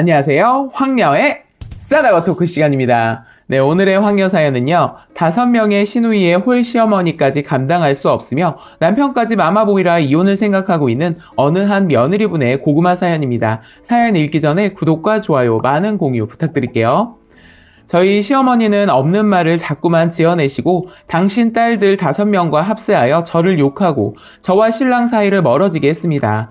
안녕하세요. 황녀의 싸다가 토크 시간입니다. 네, 오늘의 황녀 사연은요. 5명의 시누이의 홀 시어머니까지 감당할 수 없으며 남편까지 마마보이라 이혼을 생각하고 있는 어느 한 며느리분의 고구마 사연입니다. 사연 읽기 전에 구독과 좋아요, 많은 공유 부탁드릴게요. 저희 시어머니는 없는 말을 자꾸만 지어내시고 당신 딸들 5명과 합세하여 저를 욕하고 저와 신랑 사이를 멀어지게 했습니다.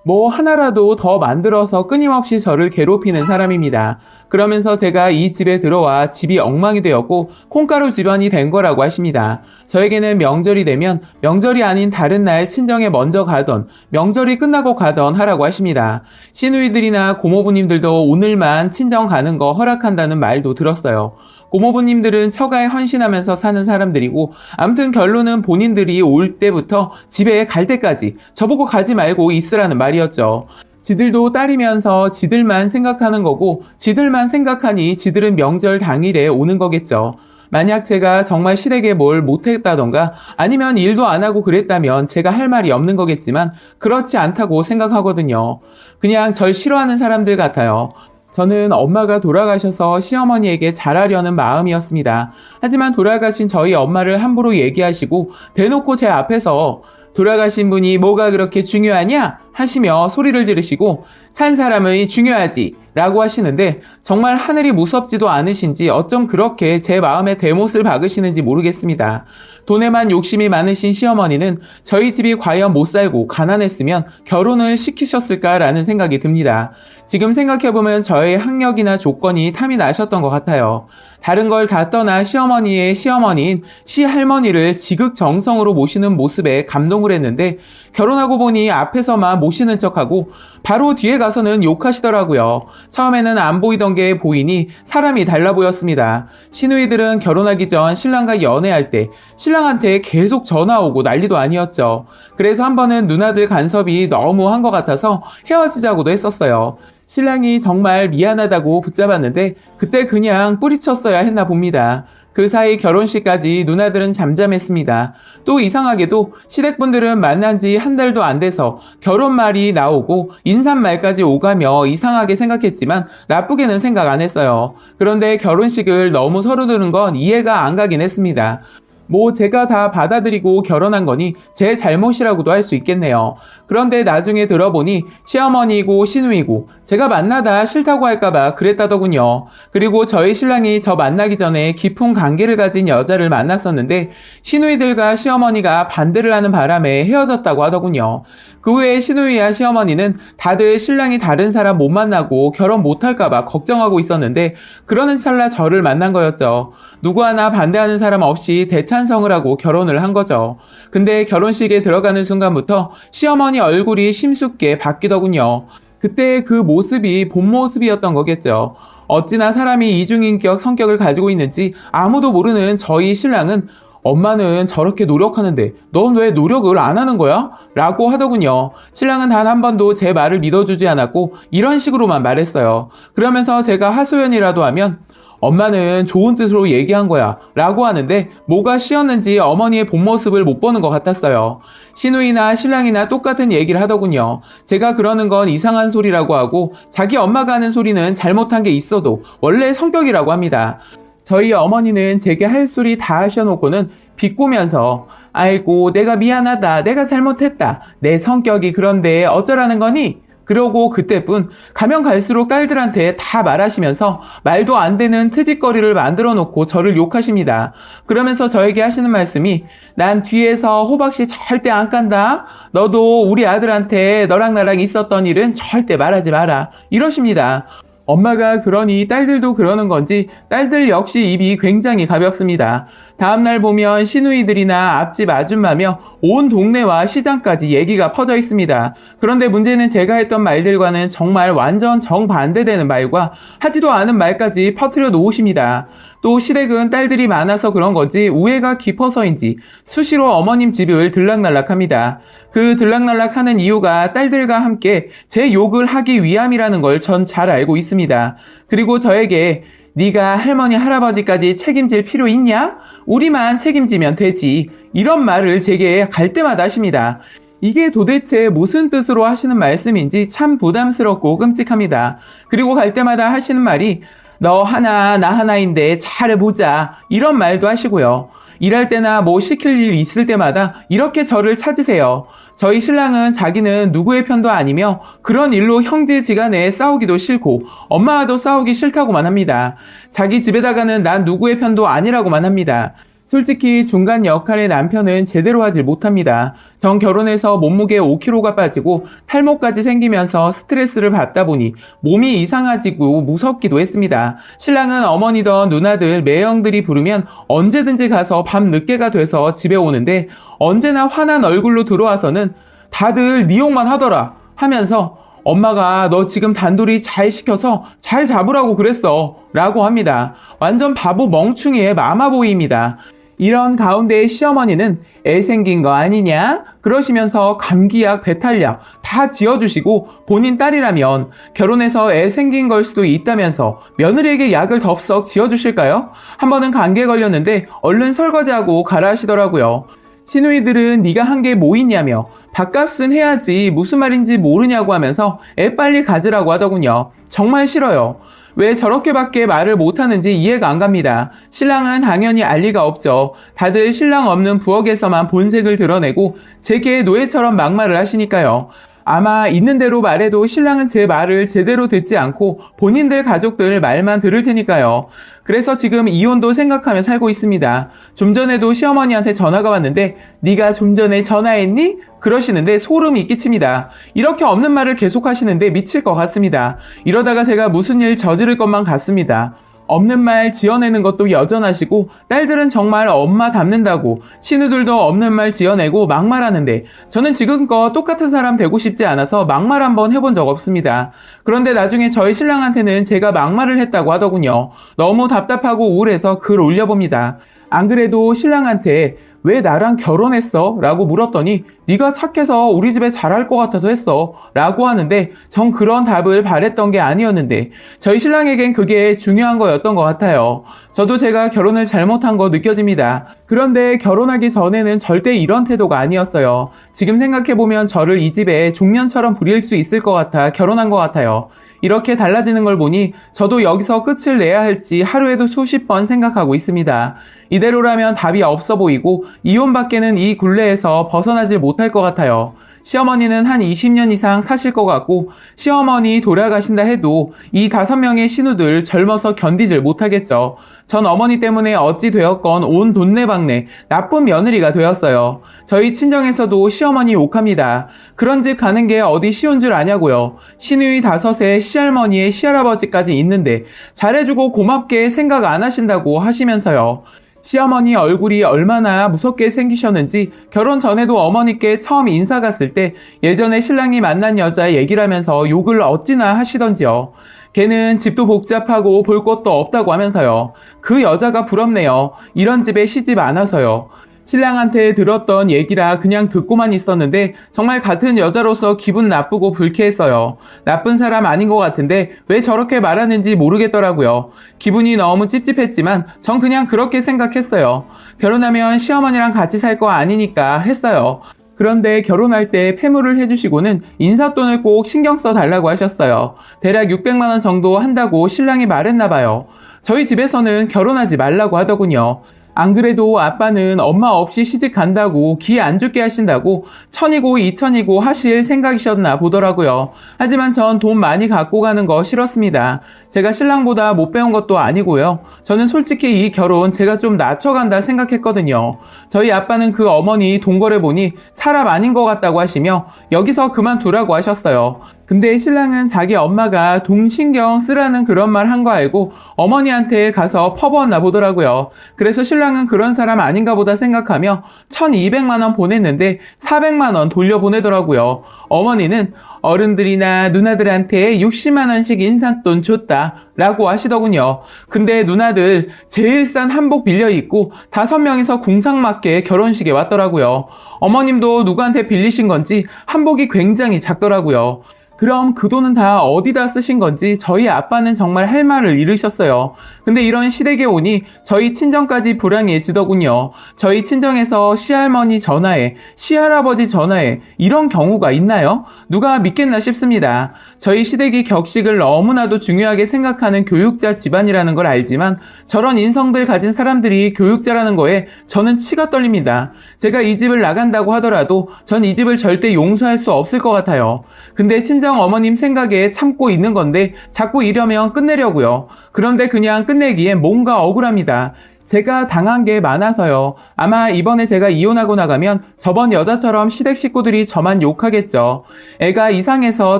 뭐 하나라도 더 만들어서 끊임없이 저를 괴롭히는 사람입니다. 그러면서 제가 이 집에 들어와 집이 엉망이 되었고 콩가루 집안이 된 거라고 하십니다. 저에게는 명절이 되면 명절이 아닌 다른 날 친정에 먼저 가던, 명절이 끝나고 가던 하라고 하십니다. 시누이들이나 고모부님들도 오늘만 친정 가는 거 허락한다는 말도 들었어요. 고모부님들은 처가에 헌신하면서 사는 사람들이고 아무튼 결론은 본인들이 올 때부터 집에 갈 때까지 저보고 가지 말고 있으라는 말이었죠. 지들도 딸이면서 지들만 생각하는 거고 지들만 생각하니 지들은 명절 당일에 오는 거겠죠. 만약 제가 정말 시댁에 뭘 못했다던가 아니면 일도 안 하고 그랬다면 제가 할 말이 없는 거겠지만 그렇지 않다고 생각하거든요. 그냥 절 싫어하는 사람들 같아요. 저는 엄마가 돌아가셔서 시어머니에게 잘하려는 마음이었습니다. 하지만 돌아가신 저희 엄마를 함부로 얘기하시고 대놓고 제 앞에서 돌아가신 분이 뭐가 그렇게 중요하냐? 하시며 소리를 지르시고 산 사람이 중요하지 라고 하시는데 정말 하늘이 무섭지도 않으신지 어쩜 그렇게 제 마음에 대못을 박으시는지 모르겠습니다. 돈에만 욕심이 많으신 시어머니는 저희 집이 과연 못 살고 가난했으면 결혼을 시키셨을까라는 생각이 듭니다. 지금 생각해보면 저의 학력이나 조건이 탐이 나셨던 것 같아요. 다른 걸 다 떠나 시어머니의 시어머니인 시할머니를 지극정성으로 모시는 모습에 감동을 했는데 결혼하고 보니 앞에서만 모시는 척하고 바로 뒤에 가서는 욕하시더라고요. 처음에는 안 보이던 게 보이니 사람이 달라 보였습니다. 시누이들은 결혼하기 전 신랑과 연애할 때 신랑한테 계속 전화 오고 난리도 아니었죠. 그래서 한 번은 누나들 간섭이 너무 한 것 같아서 헤어지자고도 했었어요. 신랑이 정말 미안하다고 붙잡았는데 그때 그냥 뿌리쳤어야 했나 봅니다. 그 사이 결혼식까지 누나들은 잠잠했습니다. 또 이상하게도 시댁분들은 만난 지 한 달도 안 돼서 결혼 말이 나오고 인사말까지 오가며 이상하게 생각했지만 나쁘게는 생각 안 했어요. 그런데 결혼식을 너무 서두르는 건 이해가 안 가긴 했습니다. 뭐 제가 다 받아들이고 결혼한 거니 제 잘못이라고도 할 수 있겠네요. 그런데 나중에 들어보니 시어머니이고 시누이고 제가 만나다 싫다고 할까봐 그랬다더군요. 그리고 저희 신랑이 저 만나기 전에 깊은 관계를 가진 여자를 만났었는데 시누이들과 시어머니가 반대를 하는 바람에 헤어졌다고 하더군요. 그 후에 시누이와 시어머니는 다들 신랑이 다른 사람 못 만나고 결혼 못할까봐 걱정하고 있었는데 그러는 찰나 저를 만난 거였죠. 누구 하나 반대하는 사람 없이 대찬성을 하고 결혼을 한 거죠. 근데 결혼식에 들어가는 순간부터 시어머니 얼굴이 심숙게 바뀌더군요. 그때 그 모습이 본 모습이었던 거겠죠. 어찌나 사람이 이중인격 성격을 가지고 있는지 아무도 모르는 저희 신랑은 엄마는 저렇게 노력하는데 넌 왜 노력을 안 하는 거야? 라고 하더군요. 신랑은 단 한 번도 제 말을 믿어주지 않았고 이런 식으로만 말했어요. 그러면서 제가 하소연이라도 하면 엄마는 좋은 뜻으로 얘기한 거야 라고 하는데 뭐가 씌었는지 어머니의 본 모습을 못 보는 것 같았어요. 시누이나 신랑이나 똑같은 얘기를 하더군요. 제가 그러는 건 이상한 소리라고 하고 자기 엄마가 하는 소리는 잘못한 게 있어도 원래 성격이라고 합니다. 저희 어머니는 제게 할 소리 다 하셔놓고는 비꼬면서 아이고 내가 미안하다, 내가 잘못했다, 내 성격이 그런데 어쩌라는 거니? 그러고 그때뿐 가면 갈수록 딸들한테 다 말하시면서 말도 안 되는 트짓거리를 만들어 놓고 저를 욕하십니다. 그러면서 저에게 하시는 말씀이 난 뒤에서 호박씨 절대 안 깐다. 너도 우리 아들한테 너랑 나랑 있었던 일은 절대 말하지 마라. 이러십니다. 엄마가 그러니 딸들도 그러는 건지 딸들 역시 입이 굉장히 가볍습니다. 다음날 보면 시누이들이나 앞집 아줌마며 온 동네와 시장까지 얘기가 퍼져 있습니다. 그런데 문제는 제가 했던 말들과는 정말 완전 정반대되는 말과 하지도 않은 말까지 퍼뜨려 놓으십니다. 또 시댁은 딸들이 많아서 그런 건지 우애가 깊어서인지 수시로 어머님 집을 들락날락합니다. 그 들락날락하는 이유가 딸들과 함께 제 욕을 하기 위함이라는 걸 전 잘 알고 있습니다. 그리고 저에게 네가 할머니 할아버지까지 책임질 필요 있냐? 우리만 책임지면 되지. 이런 말을 제게 갈 때마다 하십니다. 이게 도대체 무슨 뜻으로 하시는 말씀인지 참 부담스럽고 끔찍합니다. 그리고 갈 때마다 하시는 말이 너 하나 나 하나인데 잘해보자 이런 말도 하시고요. 일할 때나 뭐 시킬 일 있을 때마다 이렇게 저를 찾으세요. 저희 신랑은 자기는 누구의 편도 아니며 그런 일로 형제지간에 싸우기도 싫고 엄마와도 싸우기 싫다고만 합니다. 자기 집에다가는 난 누구의 편도 아니라고만 합니다. 솔직히 중간 역할의 남편은 제대로 하질 못합니다. 전 결혼해서 몸무게 5kg가 빠지고 탈모까지 생기면서 스트레스를 받다 보니 몸이 이상해지고 무섭기도 했습니다. 신랑은 어머니던 누나들, 매형들이 부르면 언제든지 가서 밤 늦게가 돼서 집에 오는데 언제나 화난 얼굴로 들어와서는 다들 네 욕만 하더라 하면서 엄마가 너 지금 단돌이 잘 시켜서 잘 잡으라고 그랬어 라고 합니다. 완전 바보 멍충이의 마마보이입니다. 이런 가운데 시어머니는 애 생긴 거 아니냐? 그러시면서 감기약, 배탈약 다 지어주시고 본인 딸이라면 결혼해서 애 생긴 걸 수도 있다면서 며느리에게 약을 덥석 지어주실까요? 한 번은 감기에 걸렸는데 얼른 설거지하고 가라 하시더라고요. 시누이들은 네가 한 게 뭐 있냐며 밥값은 해야지 무슨 말인지 모르냐고 하면서 애 빨리 가지라고 하더군요. 정말 싫어요. 왜 저렇게밖에 말을 못하는지 이해가 안 갑니다. 신랑은 당연히 알 리가 없죠. 다들 신랑 없는 부엌에서만 본색을 드러내고 제게 노예처럼 막말을 하시니까요. 아마 있는 대로 말해도 신랑은 제 말을 제대로 듣지 않고 본인들 가족들 말만 들을 테니까요. 그래서 지금 이혼도 생각하며 살고 있습니다. 좀 전에도 시어머니한테 전화가 왔는데 네가 좀 전에 전화했니? 그러시는데 소름이 끼칩니다. 이렇게 없는 말을 계속 하시는데 미칠 것 같습니다. 이러다가 제가 무슨 일 저지를 것만 같습니다. 없는 말 지어내는 것도 여전하시고 딸들은 정말 엄마 닮는다고 시누들도 없는 말 지어내고 막말하는데 저는 지금껏 똑같은 사람 되고 싶지 않아서 막말 한번 해본 적 없습니다. 그런데 나중에 저희 신랑한테는 제가 막말을 했다고 하더군요. 너무 답답하고 우울해서 글 올려봅니다. 안 그래도 신랑한테 왜 나랑 결혼했어? 라고 물었더니 네가 착해서 우리 집에 잘할 것 같아서 했어 라고 하는데 전 그런 답을 바랬던 게 아니었는데 저희 신랑에겐 그게 중요한 거였던 것 같아요. 저도 제가 결혼을 잘못한 거 느껴집니다. 그런데 결혼하기 전에는 절대 이런 태도가 아니었어요. 지금 생각해보면 저를 이 집에 종년처럼 부릴 수 있을 것 같아 결혼한 것 같아요. 이렇게 달라지는 걸 보니 저도 여기서 끝을 내야 할지 하루에도 수십 번 생각하고 있습니다. 이대로라면 답이 없어 보이고 이혼밖에는 이 굴레에서 벗어나질 못할 것 같아요. 시어머니는 한 20년 이상 사실 것 같고 시어머니 돌아가신다 해도 이 5명의 시누들 젊어서 견디질 못하겠죠. 전 어머니 때문에 어찌 되었건 온 돈내방네 나쁜 며느리가 되었어요. 저희 친정에서도 시어머니 욕합니다. 그런 집 가는 게 어디 쉬운 줄 아냐고요. 시누이 5에 시할머니에 시할아버지까지 있는데 잘해주고 고맙게 생각 안 하신다고 하시면서요. 시어머니 얼굴이 얼마나 무섭게 생기셨는지 결혼 전에도 어머니께 처음 인사 갔을 때 예전에 신랑이 만난 여자 얘기를 하면서 욕을 어찌나 하시던지요. 걔는 집도 복잡하고 볼 것도 없다고 하면서요. 그 여자가 부럽네요. 이런 집에 시집 안 와서요. 신랑한테 들었던 얘기라 그냥 듣고만 있었는데 정말 같은 여자로서 기분 나쁘고 불쾌했어요. 나쁜 사람 아닌 것 같은데 왜 저렇게 말하는지 모르겠더라고요. 기분이 너무 찝찝했지만 전 그냥 그렇게 생각했어요. 결혼하면 시어머니랑 같이 살 거 아니니까 했어요. 그런데 결혼할 때 폐물을 해주시고는 인사돈을 꼭 신경 써달라고 하셨어요. 대략 600만 원 정도 한다고 신랑이 말했나봐요. 저희 집에서는 결혼하지 말라고 하더군요. 안 그래도 아빠는 엄마 없이 시집 간다고 기회 안 죽게 하신다고 1000이고 2000이고 하실 생각이셨나 보더라고요. 하지만 전 돈 많이 갖고 가는 거 싫었습니다. 제가 신랑보다 못 배운 것도 아니고요. 저는 솔직히 이 결혼 제가 좀 낮춰간다 생각했거든요. 저희 아빠는 그 어머니 동거래 보니 사람 아닌 것 같다고 하시며 여기서 그만두라고 하셨어요. 근데 신랑은 자기 엄마가 돈 신경 쓰라는 그런 말 한 거 알고 어머니한테 가서 퍼부었나 보더라고요. 그래서 신랑은 그런 사람 아닌가 보다 생각하며 1200만 원 보냈는데 400만 원 돌려보내더라고요. 어머니는 어른들이나 누나들한테 60만 원씩 인사돈 줬다 라고 하시더군요. 근데 누나들 제일 싼 한복 빌려 입고 5명이서 궁상맞게 결혼식에 왔더라고요. 어머님도 누구한테 빌리신 건지 한복이 굉장히 작더라고요. 그럼 그 돈은 다 어디다 쓰신 건지 저희 아빠는 정말 할 말을 잃으셨어요. 근데 이런 시댁에 오니 저희 친정까지 불행해지더군요. 저희 친정에서 시할머니 전화해, 시할아버지 전화해 이런 경우가 있나요? 누가 믿겠나 싶습니다. 저희 시댁이 격식을 너무나도 중요하게 생각하는 교육자 집안이라는 걸 알지만 저런 인성들 가진 사람들이 교육자라는 거에 저는 치가 떨립니다. 제가 이 집을 나간다고 하더라도 전 이 집을 절대 용서할 수 없을 것 같아요. 근데 친정 어머님 생각에 참고 있는 건데 자꾸 이러면 끝내려고요. 그런데 그냥 끝내기엔 뭔가 억울합니다. 제가 당한 게 많아서요. 아마 이번에 제가 이혼하고 나가면 저번 여자처럼 시댁 식구들이 저만 욕하겠죠. 애가 이상해서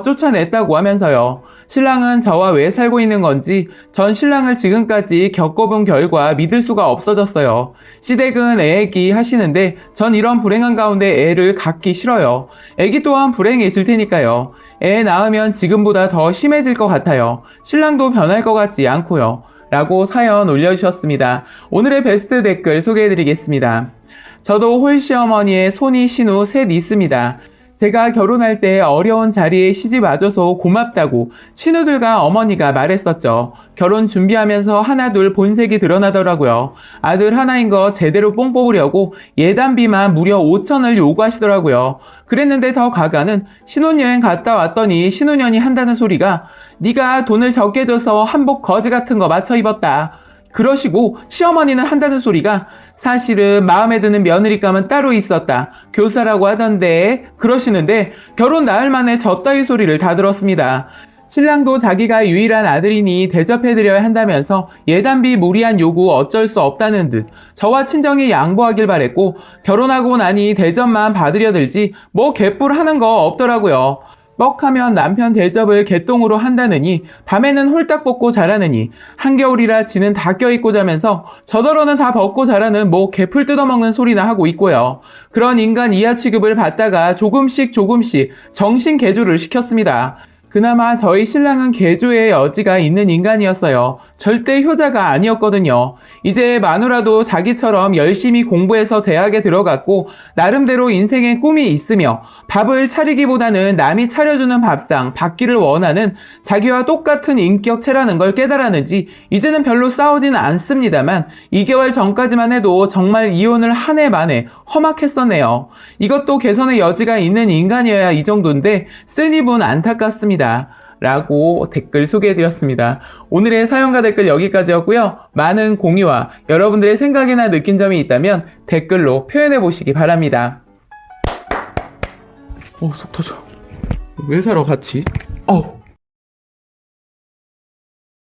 쫓아냈다고 하면서요. 신랑은 저와 왜 살고 있는 건지 전 신랑을 지금까지 겪어본 결과 믿을 수가 없어졌어요. 시댁은 애 얘기 하시는데 전 이런 불행한 가운데 애를 갖기 싫어요. 애기 또한 불행해질 테니까요. 애 낳으면 지금보다 더 심해질 것 같아요. 신랑도 변할 것 같지 않고요. 라고 사연 올려주셨습니다. 오늘의 베스트 댓글 소개해드리겠습니다. 저도 홀시어머니의 손이 신우 셋 있습니다. 제가 결혼할 때 어려운 자리에 시집 와줘서 고맙다고 신우들과 어머니가 말했었죠. 결혼 준비하면서 하나둘 본색이 드러나더라고요. 아들 하나인 거 제대로 뽕 뽑으려고 예단비만 무려 5천을 요구하시더라고요. 그랬는데 더 가가는 신혼여행 갔다 왔더니 신혼년이 한다는 소리가 네가 돈을 적게 줘서 한복 거지 같은 거 맞춰 입었다. 그러시고 시어머니는 한다는 소리가 사실은 마음에 드는 며느리감은 따로 있었다. 교사라고 하던데 그러시는데 결혼 나흘 만에 저 따위 소리를 다 들었습니다. 신랑도 자기가 유일한 아들이니 대접해드려야 한다면서 예단비 무리한 요구 어쩔 수 없다는 듯 저와 친정이 양보하길 바랬고 결혼하고 나니 대접만 받으려 들지 뭐 개뿔 하는 거 없더라고요. 뻑하면 남편 대접을 개똥으로 한다느니 밤에는 홀딱 벗고 자라느니 한겨울이라 지는 다 껴입고 자면서 저더러는 다 벗고 자라는 뭐 개풀 뜯어먹는 소리나 하고 있고요. 그런 인간 이하 취급을 받다가 조금씩 정신 개조를 시켰습니다. 그나마 저희 신랑은 개조의 여지가 있는 인간이었어요. 절대 효자가 아니었거든요. 이제 마누라도 자기처럼 열심히 공부해서 대학에 들어갔고 나름대로 인생에 꿈이 있으며 밥을 차리기보다는 남이 차려주는 밥상 받기를 원하는 자기와 똑같은 인격체라는 걸 깨달았는지 이제는 별로 싸우지는 않습니다만 2개월 전까지만 해도 정말 이혼을 한 해 만에 험악했었네요. 이것도 개선의 여지가 있는 인간이어야 이 정도인데 쓴 입은 안타깝습니다. 라고 댓글 소개해드렸습니다. 오늘의 사연과 댓글 여기까지였고요. 많은 공유와 여러분들의 생각이나 느낀 점이 있다면 댓글로 표현해보시기 바랍니다. 속 터져. 왜 살아 같이?